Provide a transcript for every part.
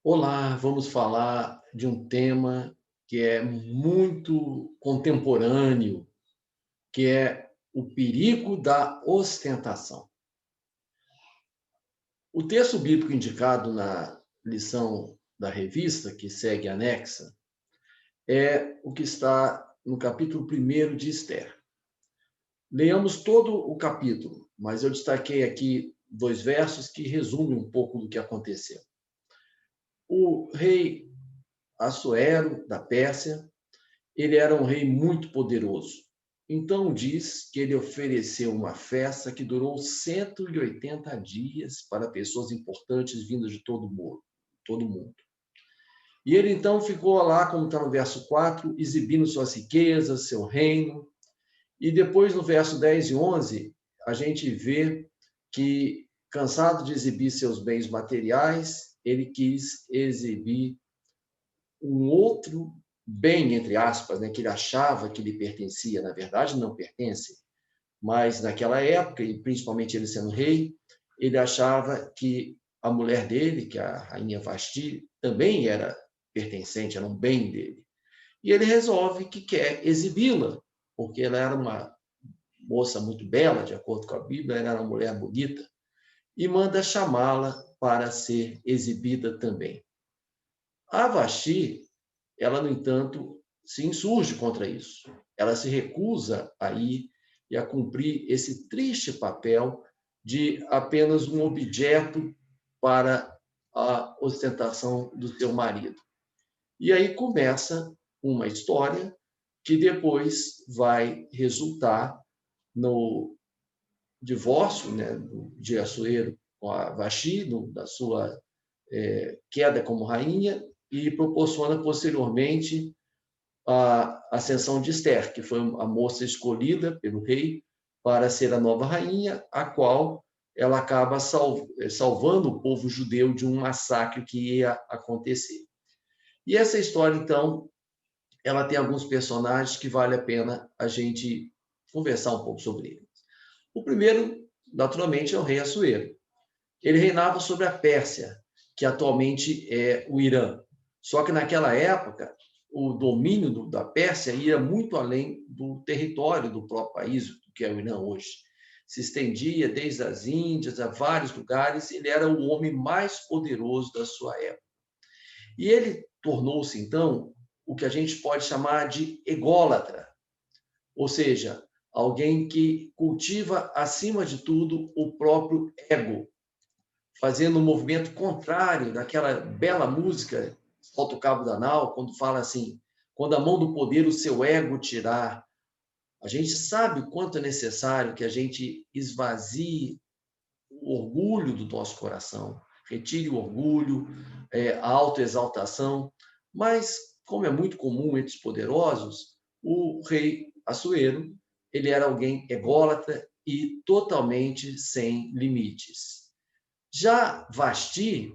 Olá, vamos falar de um tema que é muito contemporâneo, que é o perigo da ostentação. O texto bíblico indicado na lição da revista, que segue anexa, é o que está no capítulo 1 de Esther. Leamos todo o capítulo, mas eu destaquei aqui dois versos que resumem um pouco do que aconteceu. O rei Assuero, da Pérsia, ele era um rei muito poderoso. Então diz que ele ofereceu uma festa que durou 180 dias para pessoas importantes vindas de todo mundo. E ele então ficou lá, como está no verso 4, exibindo suas riquezas, seu reino. E depois, no verso 10 e 11, a gente vê que, cansado de exibir seus bens materiais, ele quis exibir um outro bem, entre aspas, né, que ele achava que lhe pertencia, na verdade não pertence, mas naquela época, e principalmente ele sendo rei, ele achava que a mulher dele, que é a rainha Vasti, também era pertencente, era um bem dele. E ele resolve que quer exibi-la, porque ela era uma moça muito bela, de acordo com a Bíblia, ela era uma mulher bonita, e manda chamá-la para ser exibida também. A Vasti, ela, no entanto, se insurge contra isso. Ela se recusa a ir e a cumprir esse triste papel de apenas um objeto para a ostentação do seu marido. E aí começa uma história que depois vai resultar no divórcio, né, de Assuero com a Vasti, da sua queda como rainha, e proporciona posteriormente a ascensão de Esther, que foi a moça escolhida pelo rei para ser a nova rainha, a qual ela acaba salvando o povo judeu de um massacre que ia acontecer. E essa história, então, ela tem alguns personagens que vale a pena a gente conversar um pouco sobre eles. O primeiro, naturalmente, é o rei Assuero. Ele reinava sobre a Pérsia, que atualmente é o Irã. Só que naquela época, o domínio da Pérsia ia muito além do território do próprio país, que é o Irã hoje. Se estendia desde as Índias a vários lugares, ele era o homem mais poderoso da sua época. E ele tornou-se, então, o que a gente pode chamar de ególatra, ou seja, alguém que cultiva, acima de tudo, o próprio ego, fazendo um movimento contrário daquela bela música, Solta o Cabo da Nau, quando fala assim, quando a mão do poder o seu ego tirar. A gente sabe o quanto é necessário que a gente esvazie o orgulho do nosso coração, retire o orgulho, a autoexaltação, mas, como é muito comum entre os poderosos, o rei Assuero, ele era alguém ególatra e totalmente sem limites. Já Vasti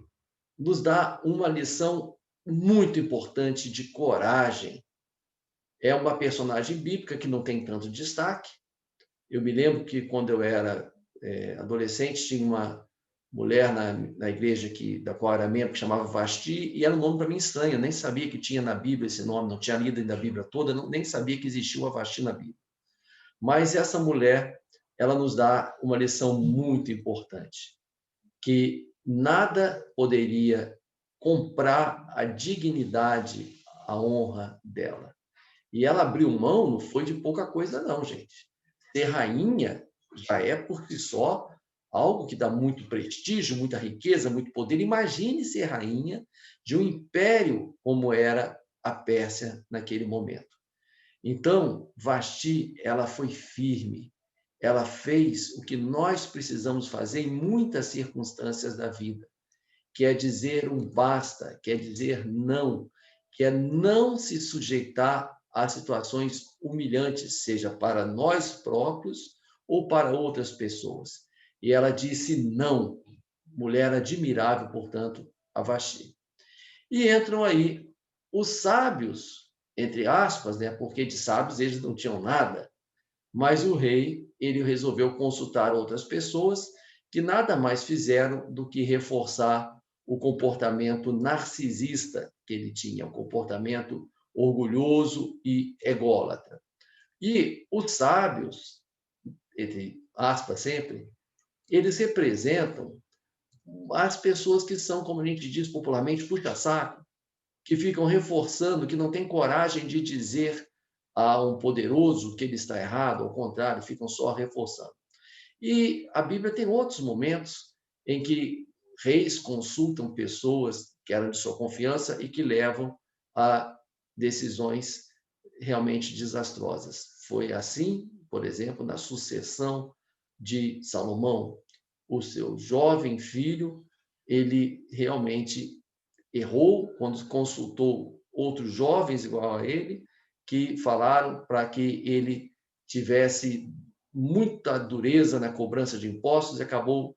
nos dá uma lição muito importante de coragem. É uma personagem bíblica que não tem tanto destaque. Eu me lembro que quando eu era adolescente, tinha uma mulher na igreja da qual era membro, que chamava Vasti, e era um nome para mim estranho, eu nem sabia que tinha na Bíblia esse nome, não tinha lido ainda a Bíblia toda, nem sabia que existia uma Vasti na Bíblia. Mas essa mulher, ela nos dá uma lição muito importante, que nada poderia comprar a dignidade, a honra dela. E ela abriu mão, não foi de pouca coisa não, gente. Ser rainha já é por si só algo que dá muito prestígio, muita riqueza, muito poder. Imagine ser rainha de um império como era a Pérsia naquele momento. Então, Vasti, ela foi firme. Ela fez o que nós precisamos fazer em muitas circunstâncias da vida, que é dizer um basta, que é dizer não, que é não se sujeitar a situações humilhantes, seja para nós próprios ou para outras pessoas. E ela disse não. Mulher admirável, portanto, a Vasti. E entram aí os sábios, entre aspas, né? Porque de sábios eles não tinham nada, mas o rei, ele resolveu consultar outras pessoas que nada mais fizeram do que reforçar o comportamento narcisista que ele tinha, o comportamento orgulhoso e ególatra. E os sábios, entre aspas sempre, eles representam as pessoas que são, como a gente diz popularmente, puxa-saco, que ficam reforçando, que não têm coragem de dizer a um poderoso que ele está errado, ao contrário, ficam só reforçando. E a Bíblia tem outros momentos em que reis consultam pessoas que eram de sua confiança e que levam a decisões realmente desastrosas. Foi assim, por exemplo, na sucessão de Salomão. O seu jovem filho, ele realmente errou quando consultou outros jovens igual a ele, que falaram para que ele tivesse muita dureza na cobrança de impostos e acabou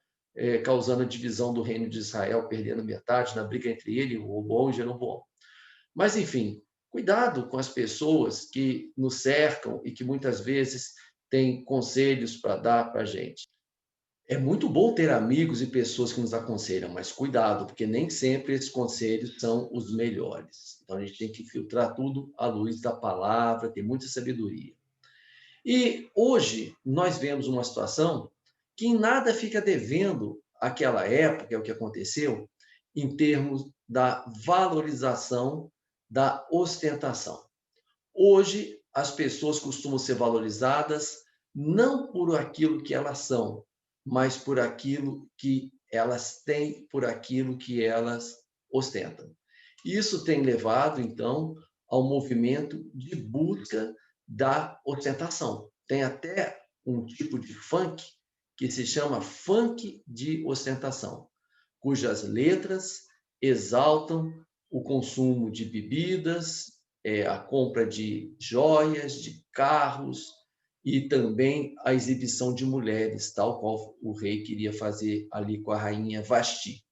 causando a divisão do reino de Israel, perdendo metade na briga entre ele, o Roboão e Jeroboão. Mas, enfim, cuidado com as pessoas que nos cercam e que muitas vezes têm conselhos para dar para a gente. É muito bom ter amigos e pessoas que nos aconselham, mas cuidado, porque nem sempre esses conselhos são os melhores. Então, a gente tem que filtrar tudo à luz da palavra, ter muita sabedoria. E hoje nós vemos uma situação que em nada fica devendo àquela época, é o que aconteceu, em termos da valorização da ostentação. Hoje, as pessoas costumam ser valorizadas não por aquilo que elas são, mas por aquilo que elas têm, por aquilo que elas ostentam. Isso tem levado, então, ao movimento de busca da ostentação. Tem até um tipo de funk que se chama funk de ostentação, cujas letras exaltam o consumo de bebidas, a compra de joias, de carros e também a exibição de mulheres, tal qual o rei queria fazer ali com a rainha Vasti.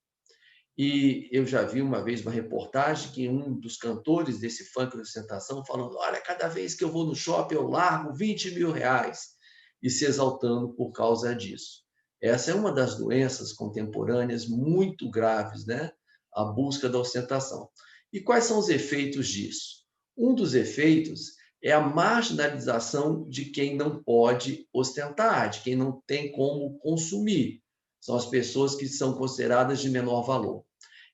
E eu já vi uma vez uma reportagem que um dos cantores desse funk de ostentação falando: olha, cada vez que eu vou no shopping eu largo 20 mil reais, e se exaltando por causa disso. Essa é uma das doenças contemporâneas muito graves, né? A busca da ostentação. E quais são os efeitos disso? Um dos efeitos é a marginalização de quem não pode ostentar, de quem não tem como consumir. São as pessoas que são consideradas de menor valor.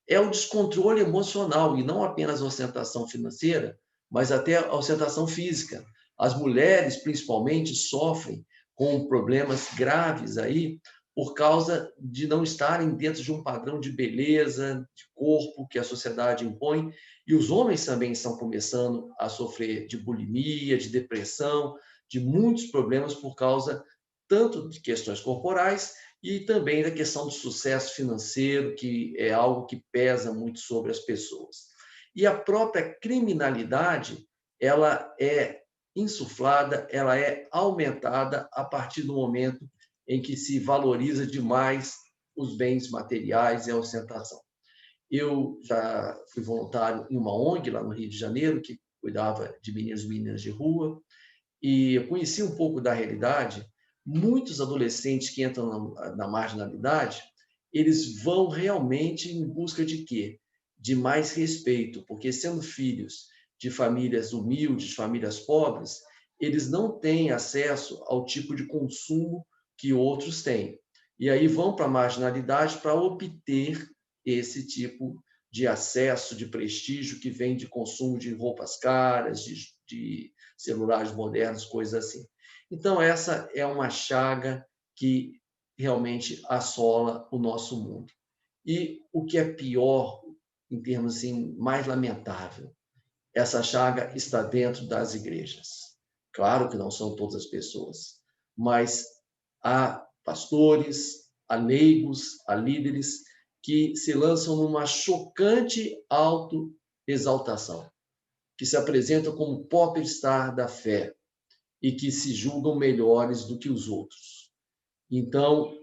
É o descontrole emocional, e não apenas a ostentação financeira, mas até a ostentação física. As mulheres, principalmente, sofrem com problemas graves aí por causa de não estarem dentro de um padrão de beleza, de corpo que a sociedade impõe, e os homens também estão começando a sofrer de bulimia, de depressão, de muitos problemas por causa tanto de questões corporais e também da questão do sucesso financeiro, que é algo que pesa muito sobre as pessoas. E a própria criminalidade, ela é insuflada, ela é aumentada a partir do momento em que se valoriza demais os bens materiais e a ostentação. Eu já fui voluntário em uma ONG lá no Rio de Janeiro, que cuidava de meninos e meninas de rua, e eu conheci um pouco da realidade. Muitos adolescentes que entram na marginalidade, eles vão realmente em busca de quê? De mais respeito, porque sendo filhos de famílias humildes, famílias pobres, eles não têm acesso ao tipo de consumo que outros têm. E aí vão para a marginalidade para obter esse tipo de acesso, de prestígio que vem de consumo de roupas caras, de celulares modernos, coisas assim. Então, essa é uma chaga que realmente assola o nosso mundo. E o que é pior, em termos assim, mais lamentável, essa chaga está dentro das igrejas. Claro que não são todas as pessoas, mas há pastores, há leigos, há líderes que se lançam numa chocante autoexaltação, que se apresentam como popstar da fé e que se julgam melhores do que os outros. Então,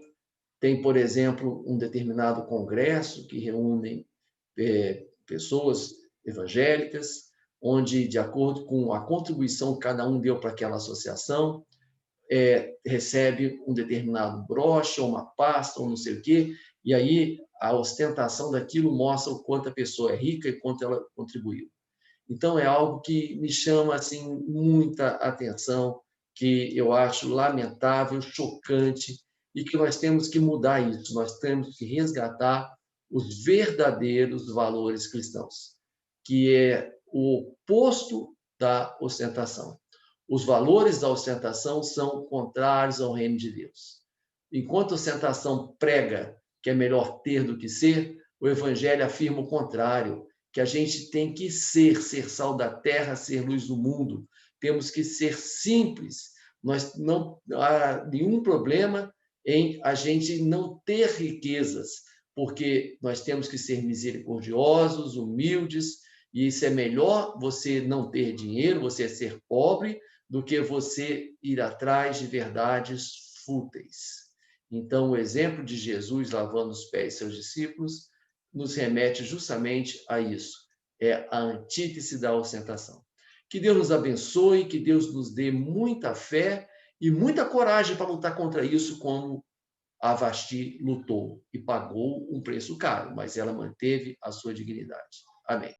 tem, por exemplo, um determinado congresso que reúne pessoas evangélicas, onde, de acordo com a contribuição que cada um deu para aquela associação, recebe um determinado broche, ou uma pasta, ou não sei o quê, e aí a ostentação daquilo mostra o quanto a pessoa é rica e quanto ela contribuiu. Então, é algo que me chama assim muita atenção, que eu acho lamentável, chocante, e que nós temos que mudar isso, nós temos que resgatar os verdadeiros valores cristãos, que é o oposto da ostentação. Os valores da ostentação são contrários ao reino de Deus. Enquanto a ostentação prega que é melhor ter do que ser, o evangelho afirma o contrário, que a gente tem que ser sal da terra, ser luz do mundo. Temos que ser simples. Nós não há nenhum problema em a gente não ter riquezas, porque nós temos que ser misericordiosos, humildes, e isso é melhor você não ter dinheiro, você ser pobre, do que você ir atrás de verdades fúteis. Então, o exemplo de Jesus lavando os pés de seus discípulos nos remete justamente a isso. É a antítese da ostentação. Que Deus nos abençoe, que Deus nos dê muita fé e muita coragem para lutar contra isso, como a Vasti lutou e pagou um preço caro, mas ela manteve a sua dignidade. Amém.